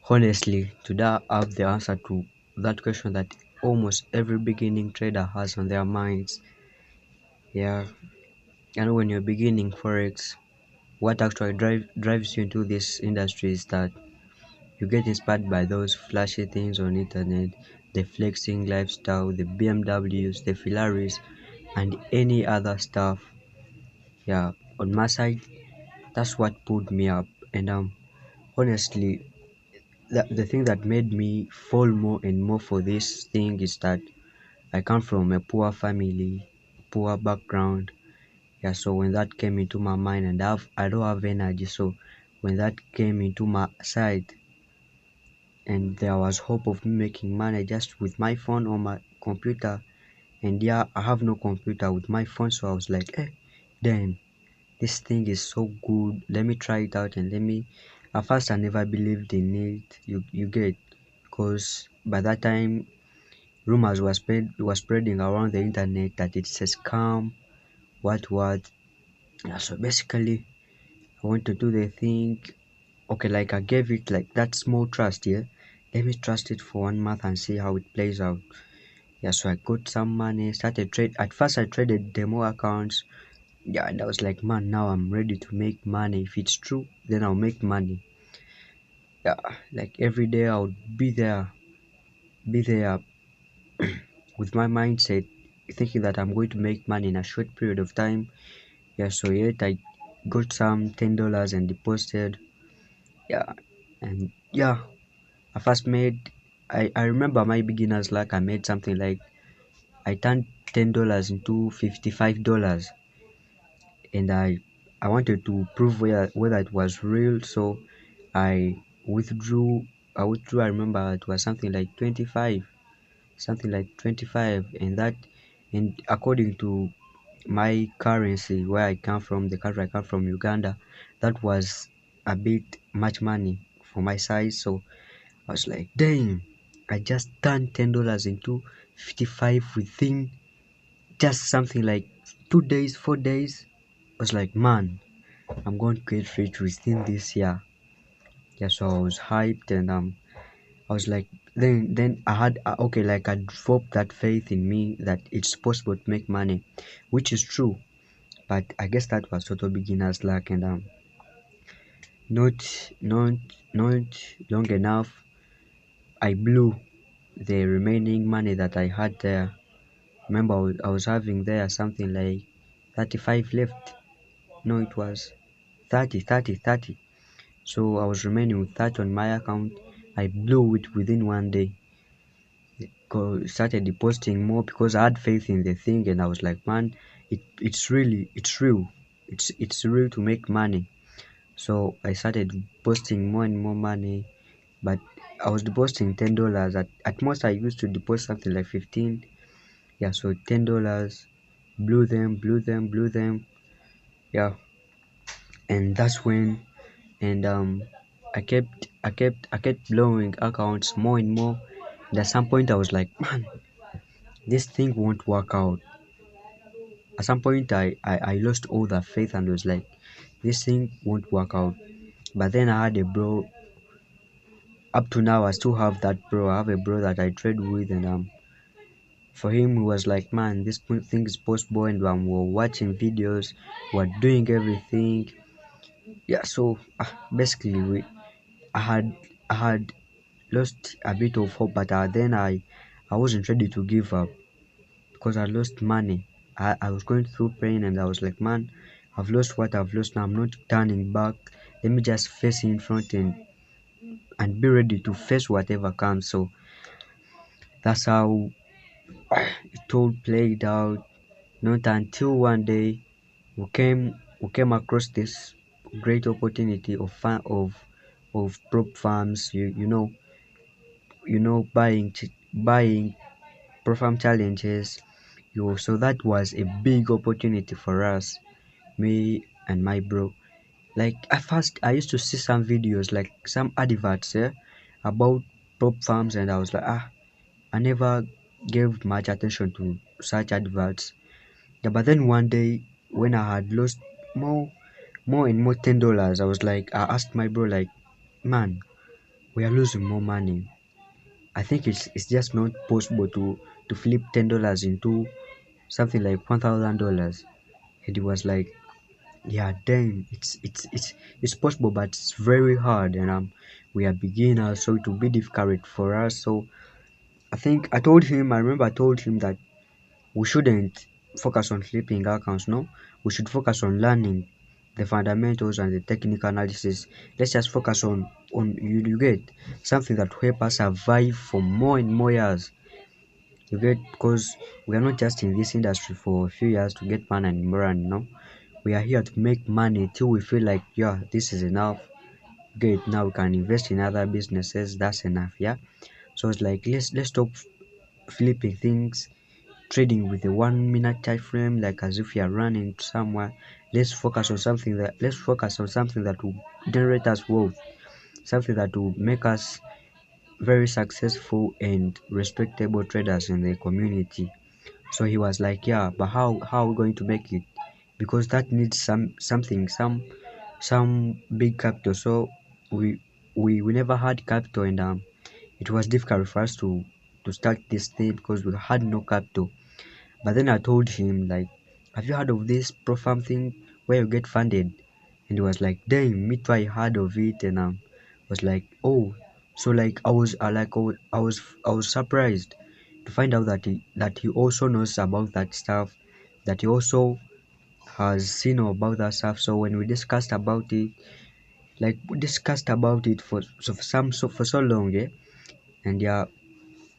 Honestly, today I have the answer to that question that almost every beginning trader has on their minds. Yeah, and when you're beginning forex, what actually drives you into this industry is that you get inspired by those flashy things on internet, the flexing lifestyle, the BMWs, the Ferraris, and any other stuff. Yeah, on my side, that's what pulled me up. And honestly, the thing that made me fall more and more for this thing is that I come from a poor family, poor background. Yeah, so when that came into my mind, and I don't have energy, so when that came into my side, and there was hope of me making money just with my phone or my computer, and yeah, I have no computer with my phone, so I was like, damn, this thing is so good. Let me try it out and let me. At first, I never believed in it. You get, because by that time rumors were spreading around the internet that it's a scam, what. Yeah, so basically, I want to do the thing. Okay, like I gave it like that small trust, yeah. Let me trust it for 1 month and see how it plays out. Yeah, so I got some money, started trade. At first, I traded demo accounts. Yeah, and I was like, man, now I'm ready to make money. If it's true, then I'll make money. Yeah, like every day I would be there with my mindset, thinking that I'm going to make money in a short period of time. Yeah, so yet I got some $10 and deposited. Yeah, and yeah, I first made. I remember my beginner's luck. I made something like I turned $10 into $55, and I wanted to prove whether it was real. So I withdrew. I remember it was something like 25, and that, and according to my currency where I come from, the country I come from, Uganda, that was a bit much money for my size. So I was like, damn, I just turned $10 into 55 within just something like 2 days, 4 days. I was like, man, I'm going to get rich within this year. Yeah, so I was hyped, and I was like, then I had okay, like I developed that faith in me that it's possible to make money, which is true. But I guess that was total beginner's luck, and not not not long enough, I blew the remaining money that I had there. Remember, I was having there something like 35 left. No, it was 30. So I was remaining with that on my account. I blew it within 1 day. Started depositing more because I had faith in the thing, and I was like, man, it's real. It's real to make money. So I started posting more and more money, but I was depositing $10. At most I used to deposit something like 15. Yeah, so $10, blew them. Yeah, and that's when, and I kept blowing accounts more and more. And at some point I was like, man, this thing won't work out. At some point I lost all that faith and was like, this thing won't work out. But then I had a bro. Up to now I still have that bro. I have a bro that I trade with, and for him he was like, man, this thing is possible, and we're watching videos, we're doing everything. Yeah, so basically I had lost a bit of hope, but then I wasn't ready to give up because I lost money. I was going through pain, and I was like, man, I've lost what I've lost now. I'm not turning back. Let me just face in front, and be ready to face whatever comes. So that's how it all played out. Not until one day we came across this great opportunity of prop farms. Buying prop farm challenges. So that was a big opportunity for us, me and my bro. Like at first I used to see some videos, like some adverts, about prop farms, and I was like, I never gave much attention to such adverts. Yeah, but then one day when I had lost more and more $10, I was like, I asked my bro, like, man, we are losing more money. I think it's just not possible to flip $10 into something like $1,000. And he was like, yeah, damn, it's possible, but it's very hard, and we are beginners, so it will be difficult for us. So I remember I told him that we shouldn't focus on flipping accounts, no, we should focus on learning the fundamentals and the technical analysis. Let's just focus on you get something that will help us survive for more and more years. You get, because we are not just in this industry for a few years to get money and more, and no, we are here to make money till we feel like, yeah, this is enough. Good, now we can invest in other businesses. That's enough, yeah. So it's like, let's stop flipping things, trading with a 1 minute time frame, like as if you are running somewhere. Let's focus on something that will generate us wealth, something that will make us very successful and respectable traders in the community. So he was like, yeah, but how are we going to make it? Because that needs some big capital. So we never had capital, and it was difficult for us to start this thing because we had no capital. But then I told him, like, have you heard of this pro farm thing where you get funded? And he was like, damn, me too, I heard of it. And was like, oh, so like I was surprised to find out that he also knows about that stuff, that he also has seen about that stuff. So when we discussed about it, like we discussed about it for so long, yeah. And yeah,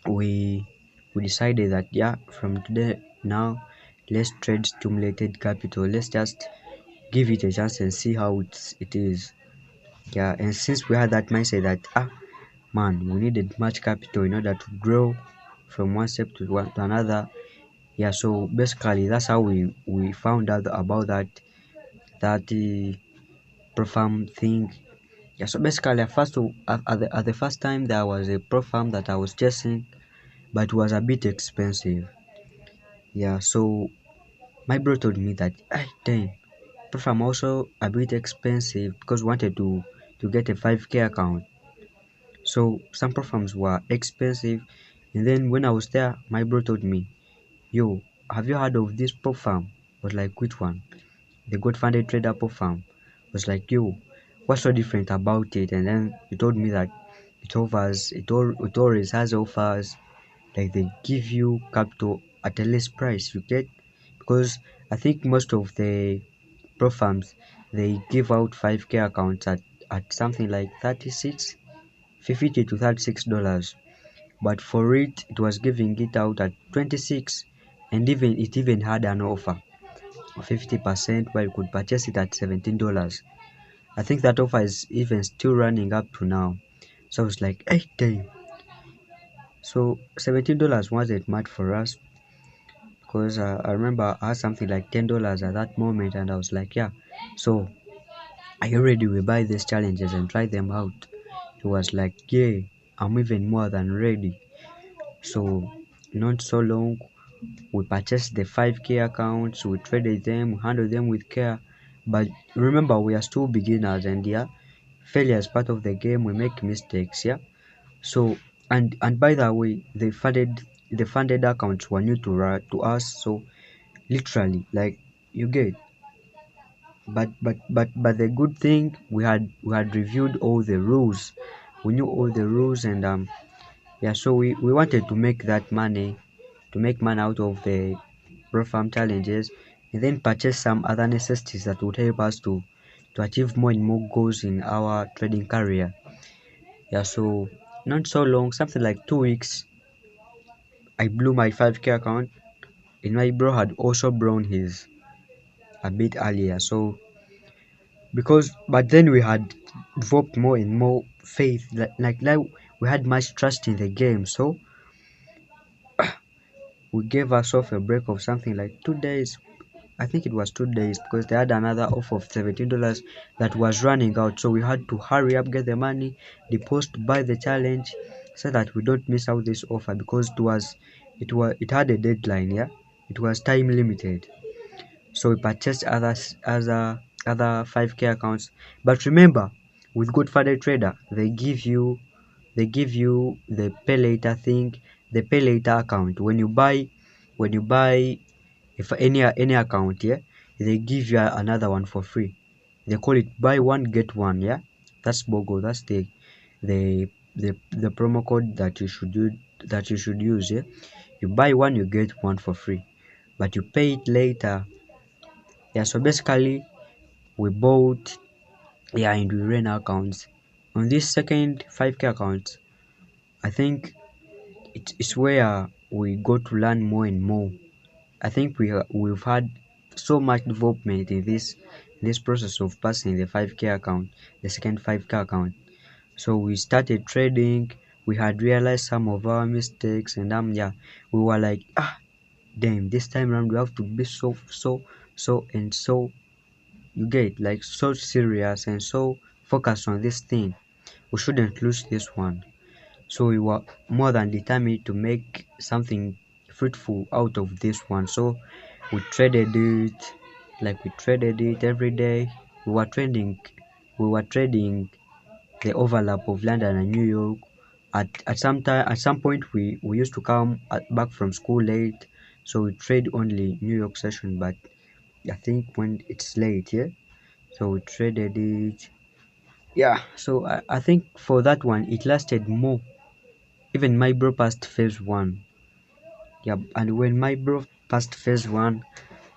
we we decided that, yeah, from today now, let's trade stimulated capital. Let's just give it a chance and see how it is. Yeah, and since we had that mindset that, man, we needed much capital in order to grow from one step to another. Yeah, so basically that's how we found out about that farm thing. Yeah, so basically at the first time there was a pro farm that I was chasing, but it was a bit expensive. Yeah, so my bro told me that, dang, pro farm also a bit expensive because we wanted to get a 5K account. So some pro farms were expensive, and then when I was there, my bro told me, yo, have you heard of this pro farm? I was like, which one? The God funded trader pro farm. I was like, yo, what's so different about it? And then he told me that it always has offers, like they give you capital at a less price, you get, because I think most of the pro farms, they give out 5K accounts at something like 36 50 to $36, but for it was giving it out at 26, and it even had an offer of 50% where you could purchase it at $17. I think that offer is even still running up to now. So I was like, hey, damn. So $17 wasn't much for us, because I remember I had something like $10 at that moment, and I was like, yeah. So are you ready? We buy these challenges and try them out. He was like, yeah, I'm even more than ready. So not so long, we purchased the 5K accounts, we traded them, we handled them with care. But remember, we are still beginners, and yeah, failure is part of the game. We make mistakes, yeah. So and by the way, the funded accounts were new to us. So literally, like, you get, but the good thing, we had reviewed all the rules. We knew all the rules, and yeah, so we wanted to make money out of the pro farm challenges, and then purchase some other necessities that would help us to achieve more and more goals in our trading career. Yeah, so not so long, something like 2 weeks, I blew my 5K account, and my bro had also blown his a bit earlier. So but then we had developed more and more faith, like we had much trust in the game. So we gave ourselves a break of something like 2 days. I think it was 2 days, because they had another offer of $17 that was running out. So we had to hurry up, get the money, deposit, buy the challenge, so that we don't miss out this offer, because it had a deadline, yeah. It was time limited. So we purchased other 5K accounts. But remember, with Godfather Trader, they give you they give you the pay later thing, the pay later account. When you buy if any account, yeah, they give you another one for free. They call it buy one get one, yeah. That's BOGO. That's the promo code that you should use, yeah. You buy one, you get one for free, but you pay it later. Yeah, so basically we bought, yeah, and we ran accounts. On this second 5K account, I think it's where we got to learn more and more. I think we've had so much development in this process of passing the 5K account, the second 5K account. So we started trading. We had realized some of our mistakes, and yeah, we were like, damn, this time around we have to be so, you get, like, so serious and so focused on this thing. We shouldn't lose this one. So we were more than determined to make something fruitful out of this one. So we traded it, like we traded it every day. We were trading the overlap of London and New York. At some point we used to come back from school late, so we trade only New York session. But I think when it's late, yeah, so we traded it. Yeah, so I think for that one it lasted more. Even my bro passed phase one. Yeah, and when my bro passed phase one,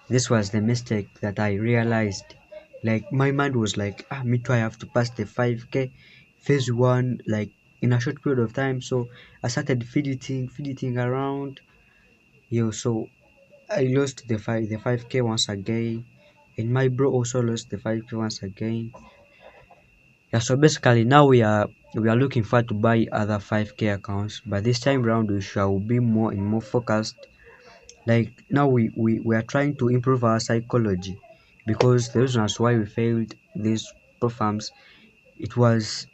this was the mistake that I realized. Like my mind was like, me too, I have to pass the 5K phase one, like, in a short period of time. So I started feeding around. So I lost the 5K once again, and my bro also lost the 5K once again. Yeah, so basically now we are looking forward to buy other 5K accounts, but this time round we shall be more and more focused. Like now we are trying to improve our psychology, because the reasons why we failed these programs, it was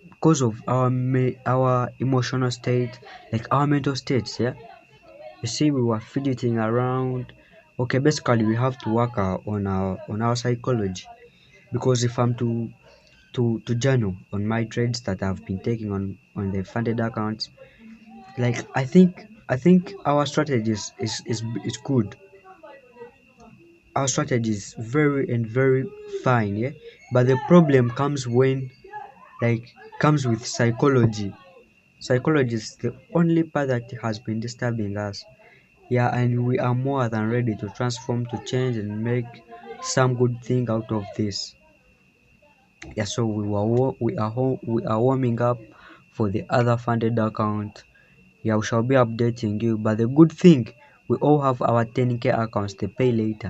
because of our emotional state, like our mental states, yeah. You see, we were fidgeting around. Okay, basically we have to work on our psychology, because if I'm to journal on my trades that I've been taking on the funded accounts, like I think our strategy is good. Our strategy is very and very fine, yeah. But the problem comes when, like, comes with psychology. Psychology is the only part that has been disturbing us. Yeah, and we are more than ready to transform, to change, and make some good thing out of this. Yeah, so we are warming up for the other funded account. Yeah, we shall be updating you. But the good thing, we all have our 10K accounts. They pay later.